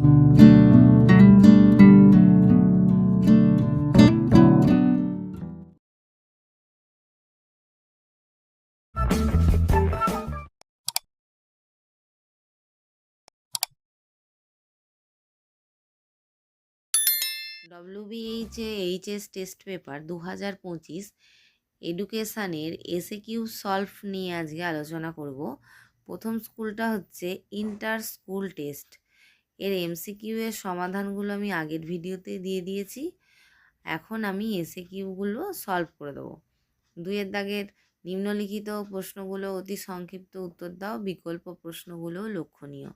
WBHS test paper 2025 এডুকেশানের SAQ solve নিয়ে আজকে আলোচনা করব। প্রথম স্কুলটা হচ্ছে ইন্টার স্কুল টেস্ট। এর এমসিকিউ এর সমাধানগুলো আমি আগের ভিডিওতে দিয়ে দিয়েছি। এখন আমি এসএকিউগুলো সলভ করে দেবো। 2 দাগের নিম্নলিখিত প্রশ্নগুলো অতি সংক্ষিপ্ত উত্তর দাও, বিকল্প প্রশ্নগুলো লক্ষণীয়।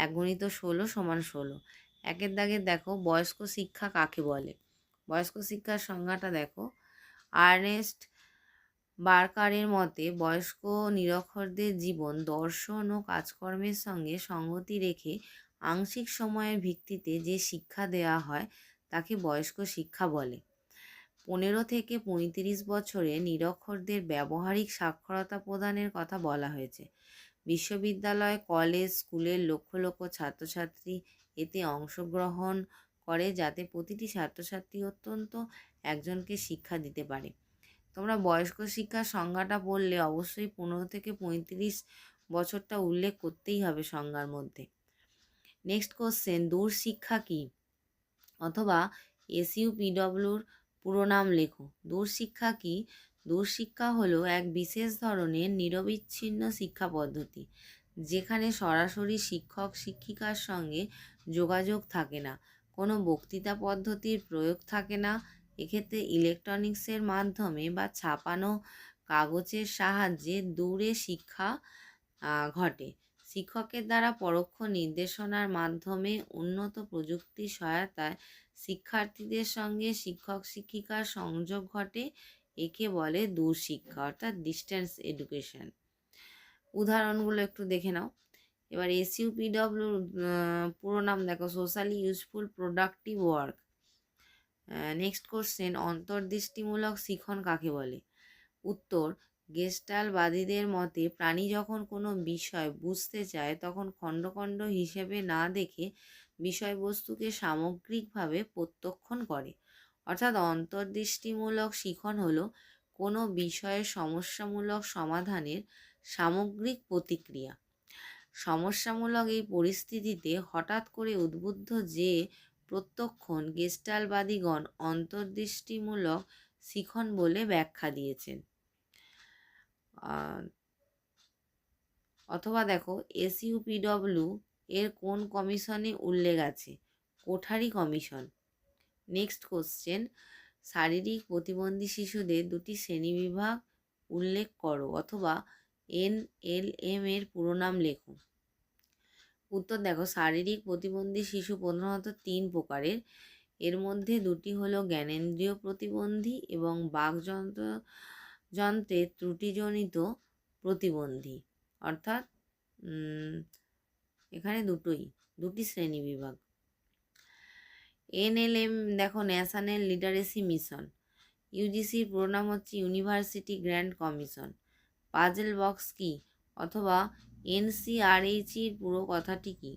1 × 16 = 16। 1 দাগের দেখো, বয়স্ক শিক্ষা কাকে বলে? বয়স্ক শিক্ষার সংজ্ঞাটা দেখো। আর্নেস্ট বার্কারের মতে বয়স্ক নিরক্ষরদের জীবন, দর্শন ও কাজকর্মের সঙ্গে সঙ্গতি রেখে আংশিক সময়ের ভিত্তিতে যে শিক্ষা দেওয়া হয় তাকে বয়স্ক শিক্ষা বলে। 15 থেকে 35 বছরে নিরক্ষরদের ব্যবহারিক সাক্ষরতা প্রদানের কথা বলা হয়েছে। বিশ্ববিদ্যালয়, কলেজ, স্কুলের লক্ষ লক্ষ ছাত্রছাত্রী এতে অংশগ্রহণ করে যাতে প্রতিটি ছাত্রছাত্রী অত্যন্ত একজনকে শিক্ষা দিতে পারে। তোমরা বয়স্ক শিক্ষার সংজ্ঞাটা পড়লে অবশ্যই 15 থেকে 35 বছরটা উল্লেখ করতেই হবে সংজ্ঞার মধ্যে। নেক্সট কোশ্চেন, দূর শিক্ষা কী? অথবা এসইউপিডব্লিউর পুরো নাম লেখো। দূর শিক্ষা কী? দূর শিক্ষা হলো এক বিশেষ ধরনের নিরবিচ্ছিন্ন শিক্ষা পদ্ধতি যেখানে সরাসরি শিক্ষক শিক্ষিকার সঙ্গে যোগাযোগ থাকে না, কোনো বক্তৃতা পদ্ধতির প্রয়োগ থাকে না। এক্ষেত্রে ইলেকট্রনিক্সের মাধ্যমে বা ছাপানো কাগজের সাহায্যে দূরে শিক্ষা ঘটে। শিক্ষকের দ্বারা পরোক্ষ নির্দেশনার মাধ্যমে উন্নত প্রযুক্তির সহায়তায় শিক্ষার্থীদের সঙ্গে শিক্ষক শিক্ষিকার সংযোগ ঘটে। একে বলে দূর শিক্ষা, অর্থাৎ ডিস্টেন্স এডুকেশন। উদাহরণগুলো একটু দেখে নাও। এবার এসইউপিডব্লিউর পুরো নাম দেখো, socially useful productive work. Next question, অন্তর্দৃষ্টিমূলক শিখন কাকে বলে? উত্তর, গেস্টালবাদীদের মতে প্রাণী যখন কোনো বিষয় বুঝতে চায় তখন খণ্ড খণ্ড হিসেবে না দেখে বিষয়বস্তুকে সামগ্রিকভাবে প্রত্যক্ষণ করে। অর্থাৎ অন্তর্দৃষ্টিমূলক শিখন হলো কোনো বিষয়ের সমস্যামূলক সমাধানের সামগ্রিক প্রতিক্রিয়া। সমস্যামূলক এই পরিস্থিতিতে হঠাৎ করে উদ্বুদ্ধ যে প্রত্যক্ষণ গেস্টালবাদীগণ অন্তর্দৃষ্টিমূলক শিখন বলে ব্যাখ্যা দিয়েছেন। অথবা দেখো, এসইউপিডব্লিউ এর কোন কমিশনে উল্লেখ আছে? কোঠারি কমিশন। নেক্সট কোশ্চেন, শারীরিক প্রতিবন্ধী শিশুদের 2টি শ্রেণীবিভাগ উল্লেখ করো, অথবা NLM এর পুরো নাম লেখো। উত্তর দেখো, শারীরিক প্রতিবন্ধী শিশু প্রধানত 3 প্রকারের। এর মধ্যে 2টি হলো জ্ঞানেন্দ্রিয় প্রতিবন্ধী এবং বাকযন্ত্রের ত্রুটিজনিত প্রতিবন্ধী। অর্থাৎ এখানে 2টি শ্রেণীবিভাগ। NLM দেখো, ন্যাশনাল লিটারেসি মিশন। ইউজিসির পুরো নাম হচ্ছে university grant commission. Puzzle box কি? অথবা NCRH-এর পুরো কথাটি কি?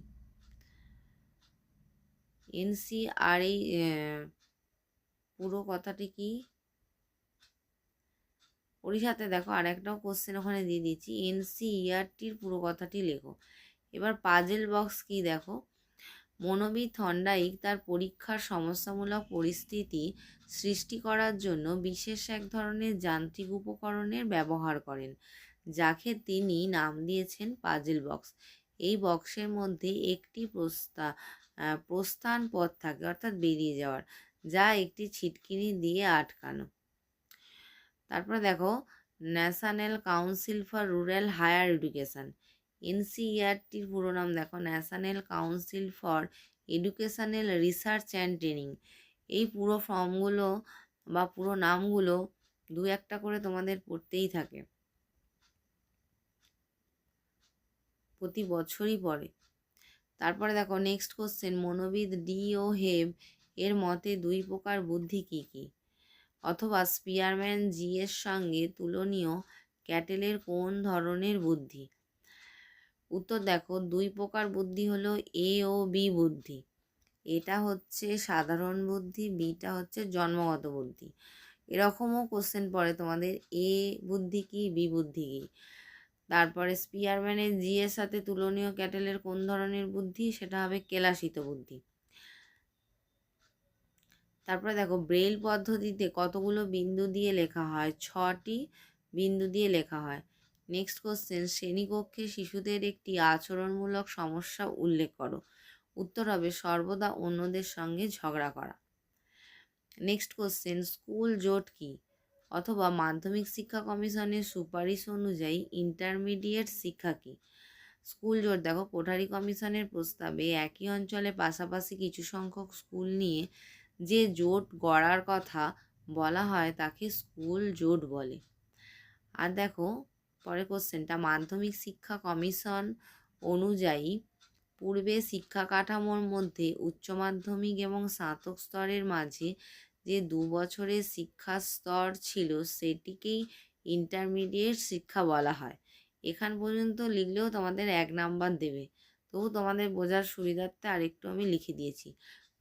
NCRH পুরো কথাটি কি? পরীক্ষাতে দেখো আরেকটাও কোশ্চেন ওখানে দিয়ে দিচ্ছি, NCERTর পুরো কথাটি লেখো। এবার পাজল বক্স কি দেখো, মনোবিদ থর্নডাইক তার পরীক্ষার সমস্যামূলক পরিস্থিতি সৃষ্টি করার জন্য বিশেষ এক ধরনের যান্ত্রিক উপকরণের ব্যবহার করেন, যাকে তিনি নাম দিয়েছেন পাজল বক্স। এই বক্সের মধ্যে একটি প্রস্থান পথ থাকে, অর্থাৎ বেরিয়ে যাওয়ার, যা একটি ছিটকিনি দিয়ে আটকানো। তারপরে দেখো, national council for rural higher education. NCERTর পুরো নাম দেখো, national council for educational research and training. এই পুরো ফর্মগুলো বা পুরো নামগুলো 2-1টা করে তোমাদের পড়তেই থাকে, প্রতি বছরই পড়ে। তারপরে দেখো নেক্সট কোশ্চেন, মনোবিদ ডি ও হেব এর মতে 2 প্রকার বুদ্ধি কী কী? অথবা স্পিয়ারম্যান জি এর সঙ্গে তুলনীয় ক্যাটেলের কোন ধরনের বুদ্ধি? উত্তর দেখো, 2 প্রকার বুদ্ধি হলো এ ও বি বুদ্ধি। এটা হচ্ছে সাধারণ বুদ্ধি, বিটা হচ্ছে জন্মগত বুদ্ধি। এরকমও কোশ্চেন পড়ে তোমাদের, এ বুদ্ধি কি, বি বুদ্ধি কি। তারপরে স্পিয়ারম্যানের জি এর সাথে তুলনীয় ক্যাটেলের কোন ধরনের বুদ্ধি, সেটা হবে কেলাসিত বুদ্ধি। তারপরে দেখো, ব্রেইল পদ্ধতিতে কতগুলো বিন্দু দিয়ে লেখা হয়, 6টি বিন্দু দিয়ে লেখা হয়। নেক্সট কোশ্চেন, শ্রেণীকক্ষে শিশুদের একটি আচরণমূলক সমস্যা উল্লেখ করো। উত্তর হবে সর্বদা অন্যদের সঙ্গে ঝগড়া করা। নেক্সট কোশ্চেন, স্কুল জোট কি, অথবা মাধ্যমিক শিক্ষা কমিশনের সুপারিশ অনুযায়ী ইন্টারমিডিয়েট শিক্ষা কি। স্কুল জোট দেখো, কোঠারি কমিশনের প্রস্তাবে একই অঞ্চলে পাশাপাশি কিছু সংখ্যক স্কুল নিয়ে যে জোট গড়ার কথা বলা হয় তাকে স্কুল জোট বলে। আর দেখো পরের কোশ্চেনটা, মাধ্যমিক শিক্ষা কমিশন অনুযায়ী পূর্বে শিক্ষা কাঠামোর মধ্যে উচ্চ মাধ্যমিক এবং স্নাতক স্তরের মাঝে যে 2 বছরের শিক্ষা স্তর ছিল সেটিকেই ইন্টারমিডিয়েট শিক্ষা বলা হয়। এখান পর্যন্ত লিখলেও তোমাদের 1 নাম্বার দেবে, তবু তোমাদের বোঝার সুবিধার্থে আরেকটু আমি লিখে দিয়েছি।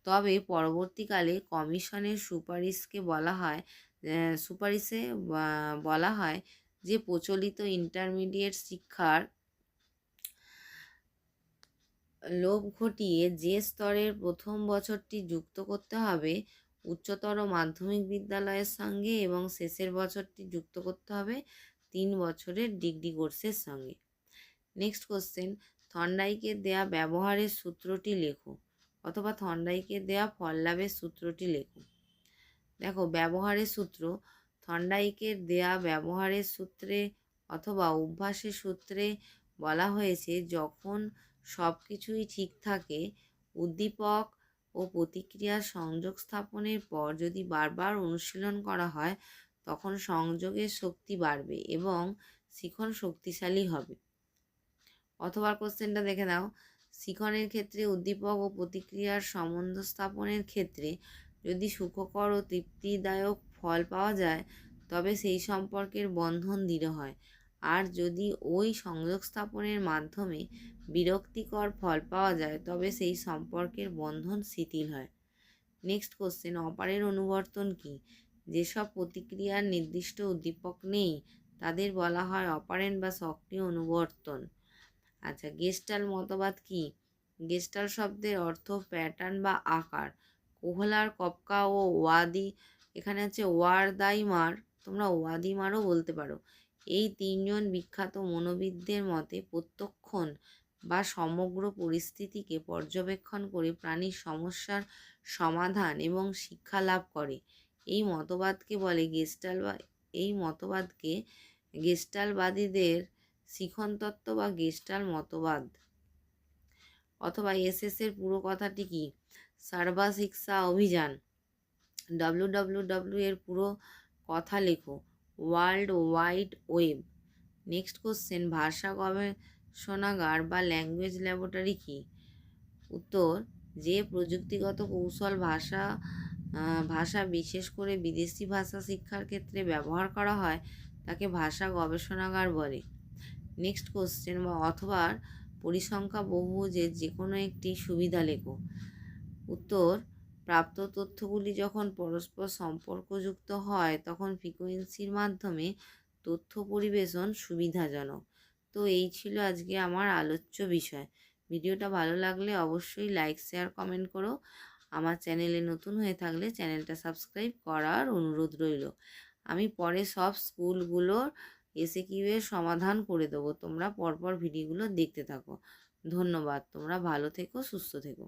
তবে পরবর্তীকালে কমিশনের সুপারিশকে বলা হয় সুপারিশে বলা হয় যে প্রচলিত ইন্টারমিডিয়েট শিক্ষার লোভ ঘটিয়ে যে স্তরের প্রথম বছরটি যুক্ত করতে হবে উচ্চতর মাধ্যমিক বিদ্যালয়ের সঙ্গে এবং শেষের বছরটি যুক্ত করতে হবে 3 বছরের ডিগ্রি কোর্সের সঙ্গে। নেক্সট কোশ্চেন, থর্নডাইকের দেয়া ব্যবহারের সূত্রটি লেখো, অথবা থর্নডাইকের দেয়া ফল লাভের সূত্রটি লেখো। দেখো ব্যবহারের সূত্র, থর্নডাইকের দেয়া ব্যবহারের সূত্রে অথবা অভ্যাসের সূত্রে বলা হয়েছে যখন সব কিছুই ঠিক থাকে, উদ্দীপক ও প্রতিক্রিয়ার সংযোগ স্থাপনের পর যদি বারবার অনুশীলন করা হয় তখন সংযোগের শক্তি বাড়বে এবং শিখন শক্তিশালী হবে। অথবা কোশ্চেনটা দেখে নাও, শিখনের ক্ষেত্রে উদ্দীপক ও প্রতিক্রিয়ার সম্বন্ধ স্থাপনের ক্ষেত্রে যদি সুখকর ও তৃপ্তিদায়ক ফল পাওয়া যায় তবে সেই সম্পর্কের বন্ধন দৃঢ় হয়, আর যদি ওই সংযোগ স্থাপনের মাধ্যমে বিরক্তিকর ফল পাওয়া যায় তবে সেই সম্পর্কের বন্ধন শিথিল হয়। নেক্সট কোশ্চেন, অপারের অনুবর্তন কি, যেসব প্রতিক্রিয়ার নির্দিষ্ট উদ্দীপক নেই তাদের বলা হয় অপারেন্ট বা সক্রিয় অনুবর্তন। আচ্ছা, গেস্টাল মতবাদ কি, গেস্টাল শব্দের অর্থ প্যাটার্ন বা আকার। কোহলার, কপকা ও এখানে হচ্ছে ওয়ারদাইমার, তোমরা ওয়াদিমারও বলতে পারো, এই 3 জন বিখ্যাত মনোবিদদের মতে প্রত্যক্ষণ বা সমগ্র পরিস্থিতিকে পর্যবেক্ষণ করে প্রাণীর সমস্যার সমাধান এবং শিক্ষা লাভ করে। এই মতবাদকে বলে এই মতবাদকে গেস্টালবাদীদের শিখন তত্ত্ব বা গেস্টাল মতবাদ। অথবা এর পুরো কথাটি কি, সর্বশিক্ষা অভিযান। WWW এর পুরো কথা লেখো, world wide web. Next question, ভাষা গবেষণাগার বা ল্যাঙ্গুয়েজ ল্যাবরেটরি কি। উত্তর, যে প্রযুক্তিগত কৌশল ভাষা বিশেষ করে বিদেশি ভাষা শিক্ষার ক্ষেত্রে ব্যবহার করা হয় তাকে ভাষা গবেষণাগার বলে। নেক্সট কোশ্চেন, অথবা পরিসংখ্যা বহুভুজের যে কোনো একটি সুবিধা লেখো। উত্তর, প্রাপ্ত তথ্যগুলি যখন পরস্পর সম্পর্কযুক্ত হয় তখন ফ্রিকোয়েন্সির মাধ্যমে তথ্য পরিবেশন সুবিধাজনক। তো এই ছিল আজকে আমার আলোচ্য বিষয়। ভিডিওটা ভালো লাগলে অবশ্যই লাইক, শেয়ার, কমেন্ট করো। আমার চ্যানেলে নতুন হয়ে থাকলে চ্যানেলটা সাবস্ক্রাইব করার অনুরোধ রইল। আমি পরে সব স্কুলগুলোর এসএকিউ এর সমাধান করে দেবো, তোমরা পরপর ভিডিওগুলো দেখতে থাকো। ধন্যবাদ, তোমরা ভালো থেকো, সুস্থ থেকো।